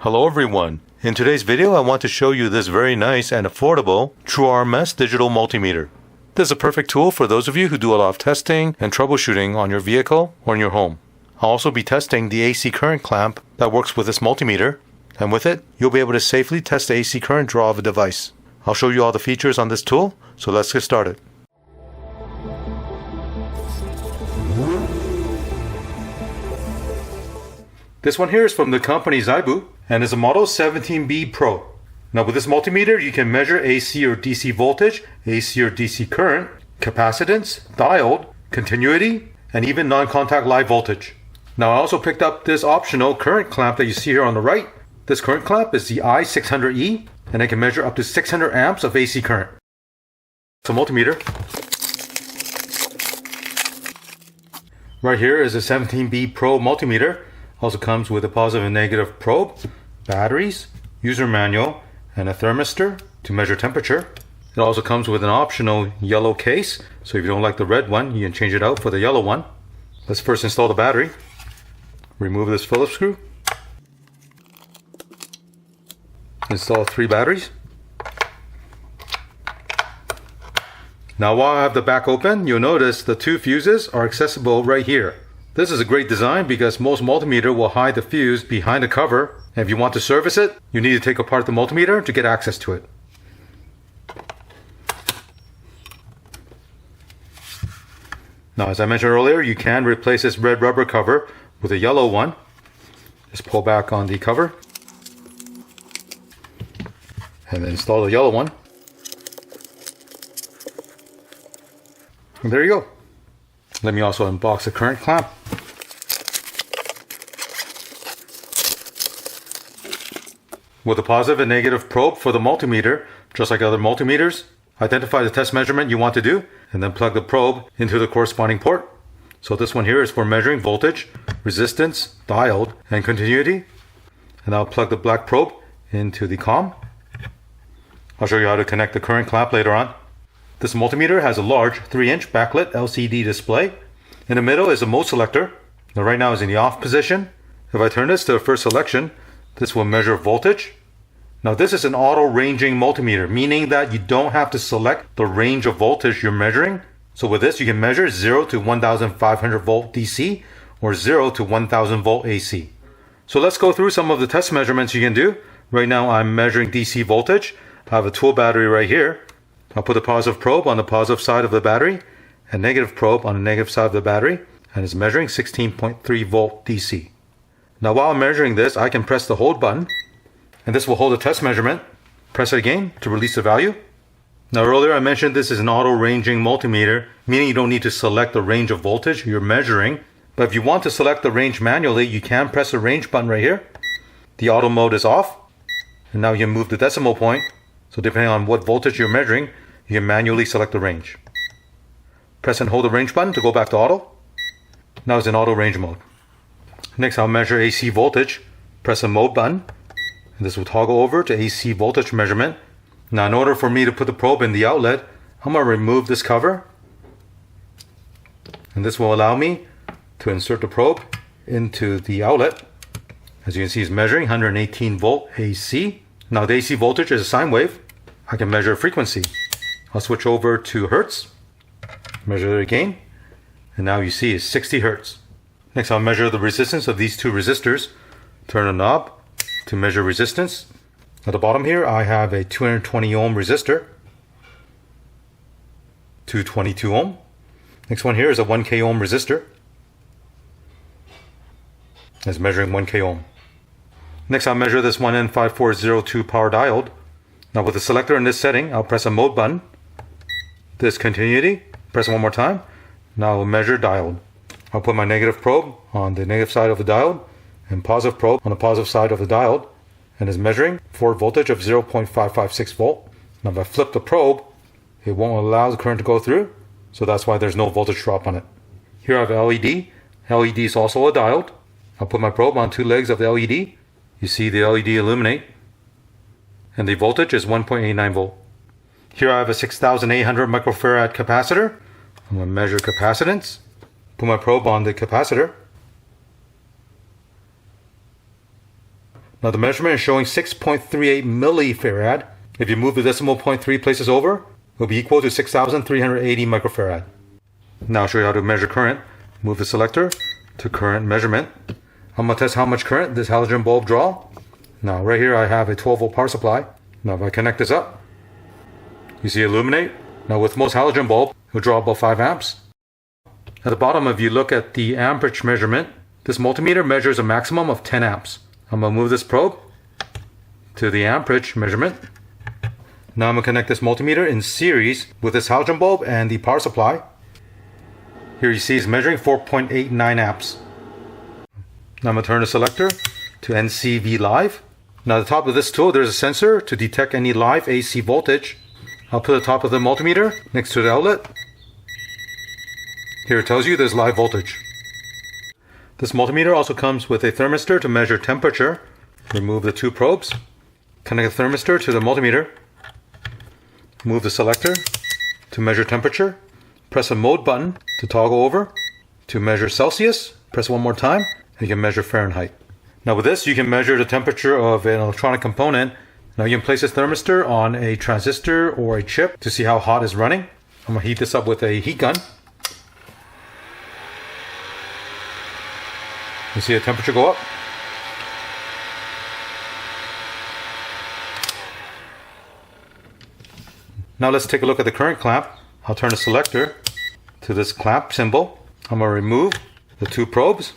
Hello everyone. In today's video I want to show you this very nice and affordable TrueRMS digital multimeter. This is a perfect tool for those of you who do a lot of testing and troubleshooting on your vehicle or in your home. I'll also be testing the AC current clamp that works with this multimeter, and with it you'll be able to safely test the AC current draw of a device. I'll show you all the features on this tool, so let's get started. This one here is from the company ZIBOO and is a model 17B Pro. Now with this multimeter you can measure AC or DC voltage, AC or DC current, capacitance, diode, continuity, and even non-contact live voltage. Now I also picked up this optional current clamp that you see here on the right. This current clamp is the i600E and it can measure up to 600 amps of AC current. It's a multimeter. Right here is a 17B Pro multimeter. Also comes with a positive and negative probe, batteries, user manual, and a thermistor to measure temperature. It also comes with an optional yellow case, so if you don't like the red one, you can change it out for the yellow one. Let's first install the battery. Remove this Phillips screw. Install 3 batteries. Now while I have the back open, you'll notice the 2 fuses are accessible right here. This is a great design because most multimeter will hide the fuse behind the cover, and if you want to service it, you need to take apart the multimeter to get access to it. Now as I mentioned earlier, you can replace this red rubber cover with a yellow one. Just pull back on the cover and then install the yellow one. And there you go. Let me also unbox the current clamp. With a positive and negative probe for the multimeter, just like other multimeters, identify the test measurement you want to do and then plug the probe into the corresponding port. So this one here is for measuring voltage, resistance, diode, and continuity. And I'll plug the black probe into the COM. I'll show you how to connect the current clamp later on. This multimeter has a large 3-inch backlit LCD display. In the middle is a mode selector. Now right now it's in the off position. If I turn this to the first selection, this will measure voltage. Now this is an auto ranging multimeter, meaning that you don't have to select the range of voltage you're measuring. So with this you can measure 0 to 1500 volt DC or 0 to 1000 volt AC. So let's go through some of the test measurements you can do. Right now I'm measuring DC voltage. I have a tool battery right here. I'll put a positive probe on the positive side of the battery, a negative probe on the negative side of the battery, and it's measuring 16.3 volt DC. Now while I'm measuring this, I can press the hold button, and this will hold a test measurement. Press it again to release the value. Now earlier I mentioned this is an auto ranging multimeter, meaning you don't need to select the range of voltage you're measuring. But if you want to select the range manually, you can press the range button right here. The auto mode is off, and now you can move the decimal point. So depending on what voltage you're measuring, you can manually select the range. Press and hold the range button to go back to auto. Now it's in auto range mode. Next I'll measure AC voltage. Press the mode button, and this will toggle over to AC voltage measurement. Now in order for me to put the probe in the outlet, I'm going to remove this cover. And this will allow me to insert the probe into the outlet. As you can see, it's measuring 118 volt AC. Now the AC voltage is a sine wave. I can measure frequency. I'll switch over to Hertz. Measure it again. And now you see it's 60 Hertz. Next I'll measure the resistance of these 2 resistors. Turn the knob to measure resistance. At the bottom here I have a 220 ohm resistor. 222 ohm. Next one here is a 1k ohm resistor. It's measuring 1k ohm. Next I'll measure this 1N5402 power diode. Now with the selector in this setting, I'll press a mode button. This continuity, press it one more time. Now I'll measure diode. I'll put my negative probe on the negative side of the diode and positive probe on the positive side of the diode, and is measuring for voltage of 0.556 volt. Now if I flip the probe, it won't allow the current to go through, so that's why there's no voltage drop on it. Here I have LED. LED is also a diode. I'll put my probe on 2 legs of the LED. You see the LED illuminate, and the voltage is 1.89 volt. Here I have a 6800 microfarad capacitor. I'm going to measure capacitance. Put my probe on the capacitor. Now the measurement is showing 6.38 millifarad. If you move the decimal point 3 places over, it will be equal to 6,380 microfarad. Now I'll show you how to measure current. Move the selector to current measurement. I'm going to test how much current this halogen bulb draw. Now right here I have a 12 volt power supply. Now if I connect this up, you see illuminate. Now with most halogen bulb, it will draw about 5 amps. At the bottom, if you look at the amperage measurement, this multimeter measures a maximum of 10 amps. I'm going to move this probe to the amperage measurement. Now I'm going to connect this multimeter in series with this halogen bulb and the power supply. Here you see it's measuring 4.89 amps. Now I'm going to turn the selector to NCV live. Now at the top of this tool there's a sensor to detect any live AC voltage. I'll put the top of the multimeter next to the outlet. Here it tells you there's live voltage. This multimeter also comes with a thermistor to measure temperature. Remove the 2 probes. Connect the thermistor to the multimeter. Move the selector to measure temperature. Press the mode button to toggle over. To measure Celsius, press one more time and you can measure Fahrenheit. Now with this you can measure the temperature of an electronic component. Now you can place this thermistor on a transistor or a chip to see how hot it's running. I'm going to heat this up with a heat gun. You see the temperature go up. Now let's take a look at the current clamp. I'll turn the selector to this clamp symbol. I'm going to remove the 2 probes.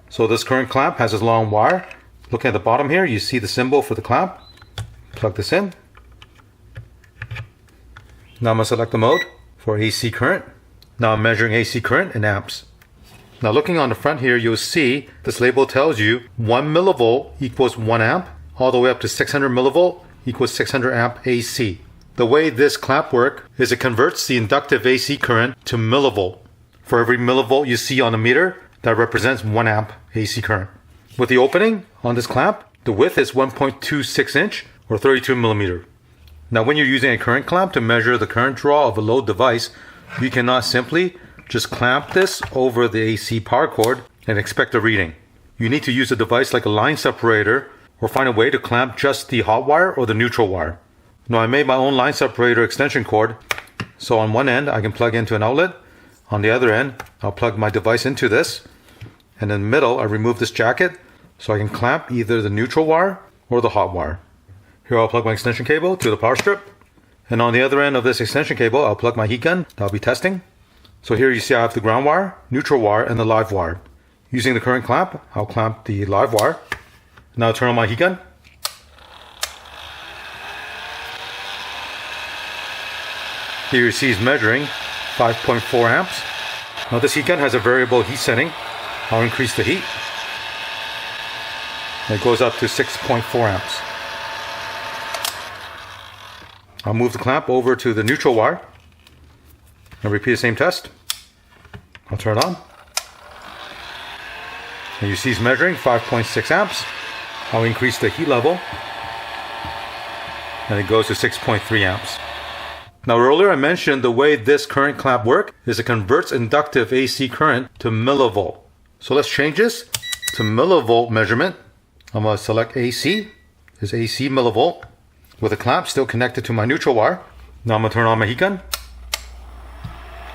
So this current clamp has this long wire. Looking at the bottom here, you see the symbol for the clamp. Plug this in. Now I'm going to select the mode for AC current. Now I'm measuring AC current in amps. Now looking on the front here, you'll see this label tells you 1 millivolt equals 1 amp, all the way up to 600 millivolt equals 600 amp AC. The way this clamp works is it converts the inductive AC current to millivolt. For every millivolt you see on the meter, that represents 1 amp AC current. With the opening on this clamp, the width is 1.26 inch or 32 millimeter. Now when you're using a current clamp to measure the current draw of a load device, you cannot simply just clamp this over the AC power cord and expect a reading. You need to use a device like a line separator or find a way to clamp just the hot wire or the neutral wire. Now I made my own line separator extension cord, so on one end I can plug into an outlet. On the other end I'll plug my device into this, and in the middle I remove this jacket so I can clamp either the neutral wire or the hot wire. Here I'll plug my extension cable to the power strip, and on the other end of this extension cable I'll plug my heat gun that I'll be testing. So here you see I have the ground wire, neutral wire, and the live wire. Using the current clamp, I'll clamp the live wire. Now I'll turn on my heat gun. Here you see it's measuring 5.4 amps. Now this heat gun has a variable heat setting. I'll increase the heat. And it goes up to 6.4 amps. I'll move the clamp over to the neutral wire and repeat the same test. I'll turn it on. And you see it's measuring 5.6 amps. I'll increase the heat level and it goes to 6.3 amps. Now earlier I mentioned the way this current clamp works is it converts inductive AC current to millivolt. So let's change this to millivolt measurement. I'm going to select AC. This is AC millivolt with a clamp still connected to my neutral wire. Now I'm going to turn on my heat gun.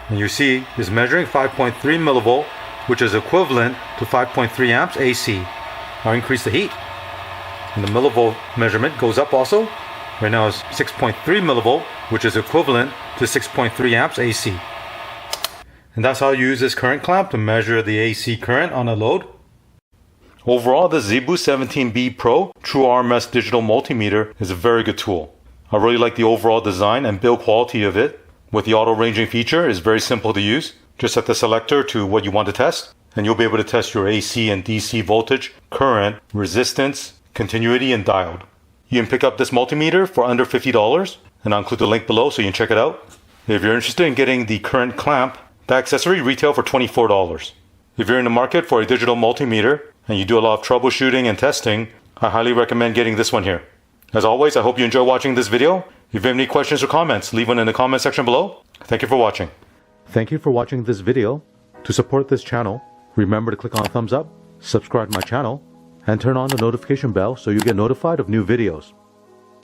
And you see it's measuring 5.3 millivolt, which is equivalent to 5.3 amps AC. I'll increase the heat. And the millivolt measurement goes up also. Right now it's 6.3 millivolt, which is equivalent to 6.3 amps AC. And that's how you use this current clamp to measure the AC current on a load. Overall, the ZIBOO 17B Pro True RMS Digital Multimeter is a very good tool. I really like the overall design and build quality of it. With the auto ranging feature, it's very simple to use. Just set the selector to what you want to test, and you'll be able to test your AC and DC voltage, current, resistance, continuity, and diode. You can pick up this multimeter for under $50, and I'll include the link below so you can check it out. If you're interested in getting the current clamp, the accessory retail for $24. If you're in the market for a digital multimeter and you do a lot of troubleshooting and testing, I highly recommend getting this one here. As always, I hope you enjoy watching this video. If you have any questions or comments, leave one in the comment section below. Thank you for watching. Thank you for watching this video. To support this channel, remember to click on the thumbs up, subscribe to my channel, and turn on the notification bell so you get notified of new videos.